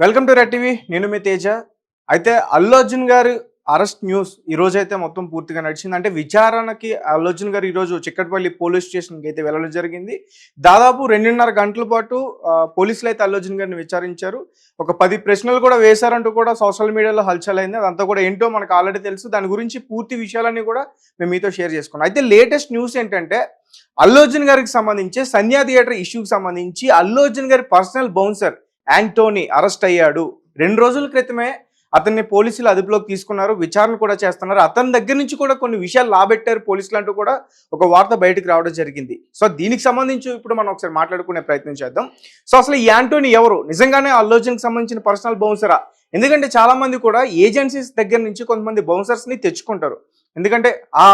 Welcome to red TV. నేను మీ తేజ. అయితే అల్లు అర్జున్ గారు అరెస్ట్ న్యూస్ ఈ రోజైతే మొత్తం పూర్తిగా నడిచింది. అంటే విచారణకి అల్లు అర్జున్ గారు ఈరోజు చిక్కటపల్లి పోలీస్ స్టేషన్కి అయితే వెళ్ళడం జరిగింది. దాదాపు 2.5 గంటల పాటు పోలీసులు అయితే అల్లు అర్జున్ గారిని విచారించారు. ఒక 10 ప్రశ్నలు కూడా వేశారంటూ కూడా సోషల్ మీడియాలో హల్చల్ అయింది. అదంతా కూడా ఏంటో మనకు ఆల్రెడీ తెలుసు. దాని గురించి పూర్తి విషయాలన్నీ కూడా మేము మీతో షేర్ చేసుకున్నాం. అయితే లేటెస్ట్ న్యూస్ ఏంటంటే అల్లు అర్జున్ గారికి సంబంధించి సంధ్యా థియేటర్ ఇష్యూకి సంబంధించి అల్లు అర్జున్ గారి పర్సనల్ బౌన్సర్ యాంటోనీ అరెస్ట్ అయ్యాడు. 2 రోజుల క్రితమే అతన్ని పోలీసులు అదుపులోకి తీసుకున్నారు. విచారణ కూడా చేస్తున్నారు. అతని దగ్గర నుంచి కూడా కొన్ని విషయాలు లాబెట్టారు పోలీసులు అంటూ కూడా ఒక వార్త బయటకు రావడం జరిగింది. సో దీనికి సంబంధించి ఇప్పుడు మనం ఒకసారి మాట్లాడుకునే ప్రయత్నం చేద్దాం. సో అసలు ఈ యాంటోనీ ఎవరు? నిజంగానే అల్లు అర్జున్కి సంబంధించిన పర్సనల్ బౌన్సరా? ఎందుకంటే చాలా మంది కూడా ఏజెన్సీస్ దగ్గర నుంచి కొంతమంది బౌన్సర్స్ని తెచ్చుకుంటారు. ఎందుకంటే ఆ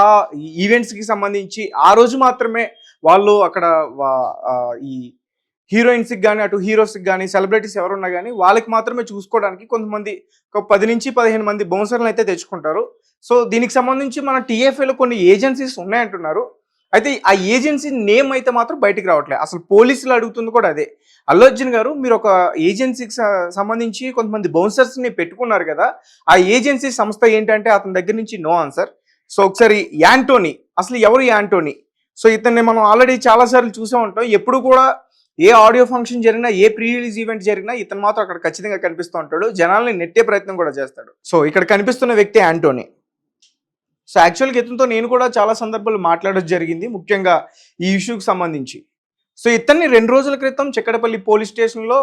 ఈవెంట్స్కి సంబంధించి ఆ రోజు మాత్రమే వాళ్ళు అక్కడ ఈ హీరోయిన్స్కి కానీ అటు హీరోస్కి కానీ సెలబ్రిటీస్ ఎవరున్నా కానీ వాళ్ళకి మాత్రమే చూసుకోవడానికి కొంతమంది ఒక 10 నుంచి 15 మంది బౌన్సర్లను అయితే తెచ్చుకుంటారు. సో దీనికి సంబంధించి మన టీఎఫ్ఏలో కొన్ని ఏజెన్సీస్ ఉన్నాయంటున్నారు. అయితే ఆ ఏజెన్సీ నేమ్ అయితే మాత్రం బయటికి రావట్లేదు. అసలు పోలీసులు అడుగుతుంది కూడా అదే. అల్లు అర్జున్ గారు, మీరు ఒక ఏజెన్సీకి సంబంధించి కొంతమంది బౌన్సర్స్ని పెట్టుకున్నారు కదా, ఆ ఏజెన్సీ సంస్థ ఏంటంటే అతని దగ్గర నుంచి నో ఆన్సర్. సో ఒకసారి యాంటోనీ, అసలు ఎవరు యాంటోనీ? సో ఇతన్ని మనం ఆల్రెడీ చాలాసార్లు చూసే ఉంటాం. ఎప్పుడు కూడా ఏ ఆడియో ఫంక్షన్ జరిగినా, ఏ ప్రీ రిలీజ్ ఈవెంట్ జరిగినా ఇతను మాత్రం అక్కడ ఖచ్చితంగా కనిపిస్తూ ఉంటాడు. జనాల్ని నెట్టే ప్రయత్నం కూడా చేస్తాడు. సో ఇక్కడ కనిపిస్తున్న వ్యక్తి యాంటోనీ. సో యాక్చువల్గా ఇతనితో నేను కూడా చాలా సందర్భాలు మాట్లాడడం జరిగింది, ముఖ్యంగా ఈ ఇష్యూకి సంబంధించి. సో ఇతన్ని 2 రోజుల క్రితం చిక్కడపల్లి పోలీస్ స్టేషన్లో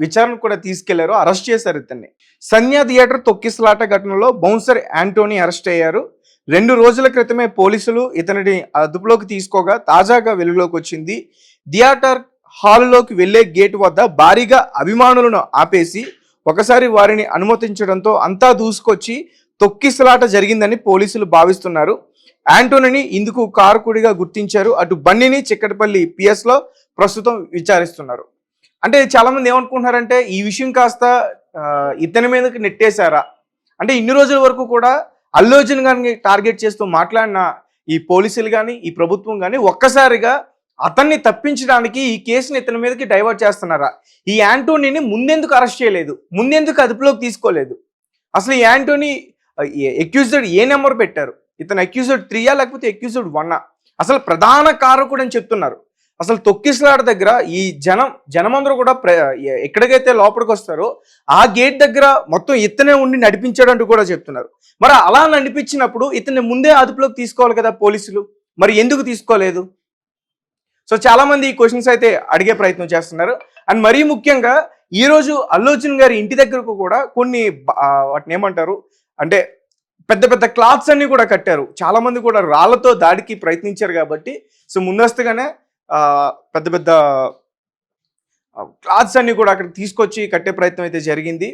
విచారణ కూడా తీసుకెళ్లారు, అరెస్ట్ చేశారు ఇతన్ని. సంధ్యా థియేటర్ తొక్కిసలాట ఘటనలో బౌన్సర్ యాంటోనీ అరెస్ట్ అయ్యారు. 2 రోజుల క్రితమే పోలీసులు ఇతనిని అదుపులోకి తీసుకోగా తాజాగా వెలుగులోకి వచ్చింది. థియేటర్ హాలులోకి వెళ్లే గేట్ వద్ద భారీగా అభిమానులను ఆపేసి ఒకసారి వారిని అనుమతించడంతో అంతా దూసుకొచ్చి తొక్కిసలాట జరిగిందని పోలీసులు భావిస్తున్నారు. యాంటోనీని ఇందుకు కారకుడిగా గుర్తించారు. అటు బండిని చిక్కటపల్లి పిఎస్లో ప్రస్తుతం విచారిస్తున్నారు. అంటే చాలా మంది ఏమనుకుంటున్నారంటే ఈ విషయం కాస్త ఇతని మీదకి నెట్టేశారా అంటే, ఇన్ని రోజుల వరకు కూడా అల్లు అర్జున్ గారిని టార్గెట్ చేస్తూ మాట్లాడిన ఈ పోలీసులు కానీ ఈ ప్రభుత్వం కానీ ఒక్కసారిగా అతన్ని తప్పించడానికి ఈ కేసుని ఇతని మీదకి డైవర్ట్ చేస్తున్నారా? ఈ యాంటోనీని ముందెందుకు అరెస్ట్ చేయలేదు? ముందెందుకు అదుపులోకి తీసుకోలేదు? అసలు ఈ యాంటోనీ అక్యూజ్డ్ ఏ నెంబర్ పెట్టారు? ఇతను అక్యూజ్డ్ 3 లేకపోతే అక్యూజ్డ్ 1? అసలు ప్రధాన కారకుడు అని చెప్తున్నారు. అసలు తొక్కిసలాట దగ్గర ఈ జనమందరూ కూడా ఎక్కడికైతే లోపలికి వస్తారో ఆ గేట్ దగ్గర మొత్తం ఇతనే ఉండి నడిపించాడంటూ కూడా చెప్తున్నారు. మరి అలా నడిపించినప్పుడు ఇతన్ని ముందే అదుపులోకి తీసుకోవాలి కదా పోలీసులు, మరి ఎందుకు తీసుకోలేదు? సో చాలా మంది ఈ క్వశ్చన్స్ అయితే అడిగే ప్రయత్నం చేస్తున్నారు. అండ్ మరీ ముఖ్యంగా ఈరోజు అల్లు అర్జున్ గారి ఇంటి దగ్గరకు కూడా కొన్ని వాటిని ఏమంటారు అంటే పెద్ద పెద్ద క్లాత్స్ అన్ని కూడా కట్టారు. చాలా మంది కూడా రాళ్లతో దాడికి ప్రయత్నించారు కాబట్టి సో ముందస్తుగానే పెద్ద పెద్ద క్లాత్స్ అన్ని కూడా అక్కడ తీసుకొచ్చి కట్టే ప్రయత్నం అయితే జరిగింది.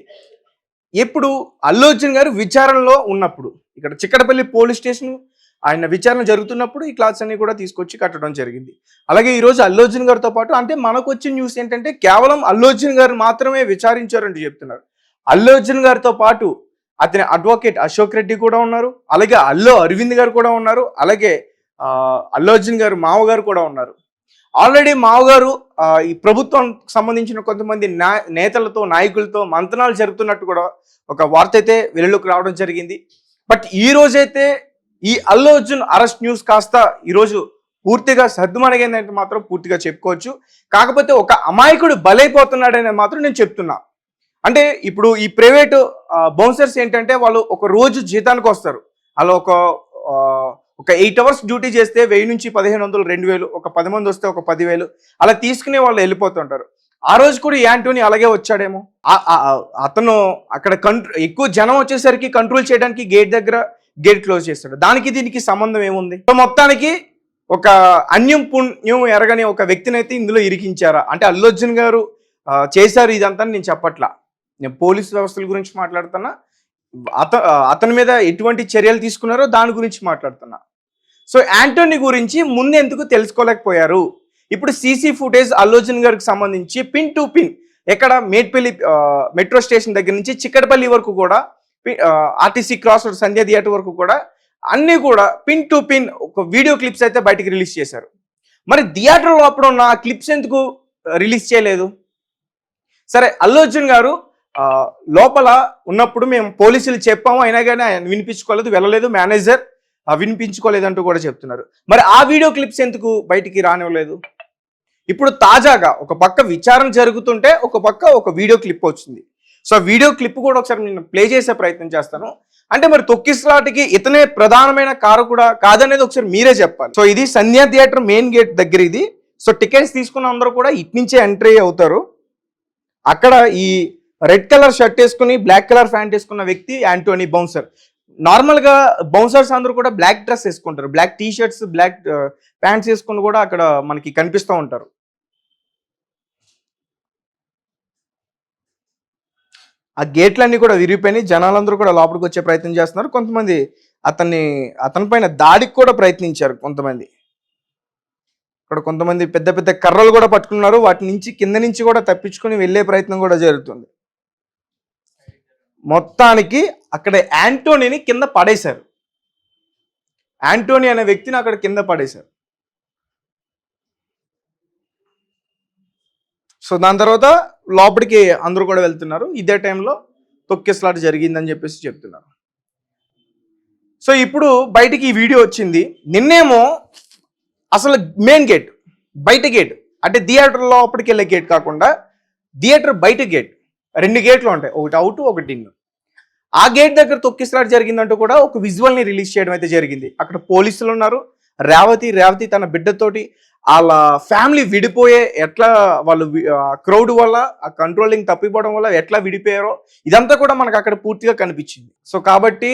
ఎప్పుడు అల్లు అర్జున్ గారు విచారణలో ఉన్నప్పుడు, ఇక్కడ చిక్కడపల్లి పోలీస్ స్టేషన్ ఆయన విచారణ జరుగుతున్నప్పుడు ఈ క్లాత్స్ అన్ని కూడా తీసుకొచ్చి కట్టడం జరిగింది. అలాగే ఈరోజు అల్లు అర్జున్ గారితో పాటు, అంటే మనకు వచ్చిన న్యూస్ ఏంటంటే కేవలం అల్లు అర్జున్ గారు మాత్రమే విచారించారంటూ చెప్తున్నారు. అల్లు అర్జున్ గారితో పాటు అతని అడ్వకేట్ అశోక్ రెడ్డి కూడా ఉన్నారు, అలాగే అల్లు అరవింద్ గారు కూడా ఉన్నారు, అలాగే అల్లు అర్జున్ గారు మామగారు కూడా ఉన్నారు. ఆల్రెడీ మామగారు ఈ ప్రభుత్వం సంబంధించిన కొంతమంది నేతలతో నాయకులతో మంతనాలు జరుగుతున్నట్టు కూడా ఒక వార్త అయితే వెలుగులోకి రావడం జరిగింది. బట్ ఈ రోజైతే ఈ అల్లు అర్జున్ అరెస్ట్ న్యూస్ కాస్త ఈరోజు పూర్తిగా సర్దుమణిగిందంటే మాత్రం పూర్తిగా చెప్పుకోవచ్చు. కాకపోతే ఒక అమాయకుడు బలైపోతున్నాడనే మాత్రం నేను చెప్తున్నా. అంటే ఇప్పుడు ఈ ప్రైవేటు బౌన్సర్స్ ఏంటంటే వాళ్ళు ఒక రోజు జీతానికి వస్తారు. అలా ఒక 8 అవర్స్ డ్యూటీ చేస్తే 1000 నుంచి 1500, 2000, ఒక 10 మంది వస్తే ఒక 10,000 అలా తీసుకునే వాళ్ళు వెళ్ళిపోతుంటారు. ఆ రోజు కూడా యాంటోనీ అలాగే వచ్చాడేమో. అతను అక్కడ ఎక్కువ జనం వచ్చేసరికి కంట్రోల్ చేయడానికి గేట్ క్లోజ్ చేస్తాడు. దానికి దీనికి సంబంధం ఏముంది? సో మొత్తానికి ఒక అన్యం పుణ్యం ఎరగని ఒక వ్యక్తిని అయితే ఇందులో ఇరికించారా అంటే అల్లు అర్జున్ గారు చేశారు ఇదంతా నేను చెప్పట్లా. నేను పోలీస్ వ్యవస్థల గురించి మాట్లాడుతున్నా. అతని మీద ఎటువంటి చర్యలు తీసుకున్నారో దాని గురించి మాట్లాడుతున్నా. సో యాంటోనీ గురించి ముందెందుకు తెలుసుకోలేకపోయారు? ఇప్పుడు సీసీ ఫుటేజ్ అల్లు అర్జున్ గారికి సంబంధించి పిన్ టు పిన్ ఎక్కడ మేడ్పల్లి మెట్రో స్టేషన్ దగ్గర నుంచి చిక్కడపల్లి వరకు కూడా, ఆర్టీసీ క్రాస్ రోడ్ సంధ్యా థియేటర్ వరకు కూడా అన్నీ కూడా పిన్ టు పిన్ ఒక వీడియో క్లిప్స్ అయితే బయటికి రిలీజ్ చేశారు. మరి థియేటర్లో అప్పుడు ఉన్న క్లిప్స్ ఎందుకు రిలీజ్ చేయలేదు? సరే, అల్లు అర్జున్ గారు లోపల ఉన్నప్పుడు మేము పోలీసులు చెప్పాము, అయినా కానీ ఆయన వినిపించుకోలేదు, వెళ్ళలేదు, మేనేజర్ వినిపించుకోలేదంటూ కూడా చెప్తున్నారు. మరి ఆ వీడియో క్లిప్స్ ఎందుకు బయటికి రానివ్వలేదు? ఇప్పుడు తాజాగా ఒక పక్క విచారణ జరుగుతుంటే ఒక పక్క ఒక వీడియో క్లిప్ వచ్చింది. సో వీడియో క్లిప్ కూడా ఒకసారి నేను ప్లే చేసే ప్రయత్నం చేస్తాను. అంటే మరి తొక్కిసలాటకి ఇతనే ప్రధానమైన కారకుడా కాదనేది ఒకసారి మీరే చెప్పాలి. సో ఇది సంధ్యా థియేటర్ మెయిన్ గేట్ దగ్గర ఇది. సో టికెట్స్ తీసుకున్న అందరూ కూడా ఇటు నుంచే ఎంట్రీ అవుతారు. అక్కడ ఈ రెడ్ కలర్ షర్ట్ వేసుకుని బ్లాక్ కలర్ ప్యాంట్ వేసుకున్న వ్యక్తి యాంటోనీ బౌన్సర్. నార్మల్ గా బౌన్సర్స్ అందరూ కూడా బ్లాక్ డ్రెస్ వేసుకుంటారు, black T shirts, black pants వేసుకుని కూడా అక్కడ మనకి కనిపిస్తూ ఉంటారు. ఆ గేట్లన్నీ కూడా విరిగిపోయినాయి, జనాలందరూ కూడా లోపలికి వచ్చే ప్రయత్నం చేస్తున్నారు. కొంతమంది అతని పైన దాడికి కూడా ప్రయత్నించారు కొంతమంది. ఇక్కడ కొంతమంది పెద్ద పెద్ద కర్రలు కూడా పట్టుకున్నారు, వాటి నుంచి కింద నుంచి కూడా తప్పించుకొని వెళ్ళే ప్రయత్నం కూడా జరుగుతుంది. మొత్తానికి అక్కడ యాంటోనీని కింద పడేశారు. యాంటోనీ అనే వ్యక్తిని అక్కడ కింద పడేశారు. సో దాని తర్వాత లోపలికి అందరూ కూడా వెళ్తున్నారు. ఇదే టైంలో తొక్కిసలాట జరిగిందని చెప్పేసి చెప్తున్నారు. సో ఇప్పుడు బయటికి ఈ వీడియో వచ్చింది. నిన్నేమో అసలు మెయిన్ గేట్, బయట గేట్, అంటే థియేటర్ లోపలికి వెళ్ళే గేట్ కాకుండా థియేటర్ బయట గేట్, 2 గేట్లు ఉంటాయి, ఒకటి అవుట్ ఒకటి ఇన్. ఆ గేట్ దగ్గర తొక్కిసలాట జరిగిందంటూ కూడా ఒక విజువల్ని రిలీజ్ చేయడం అయితే జరిగింది. అక్కడ పోలీసులు ఉన్నారు. రేవతి తన బిడ్డతోటి వాళ్ళ ఫ్యామిలీ విడిపోయే ఎట్లా వాళ్ళు క్రౌడ్ వల్ల ఆ కంట్రోలింగ్ తప్పిపోవడం వల్ల ఎట్లా విడిపోయారో ఇదంతా కూడా మనకు అక్కడ పూర్తిగా కనిపించింది. సో కాబట్టి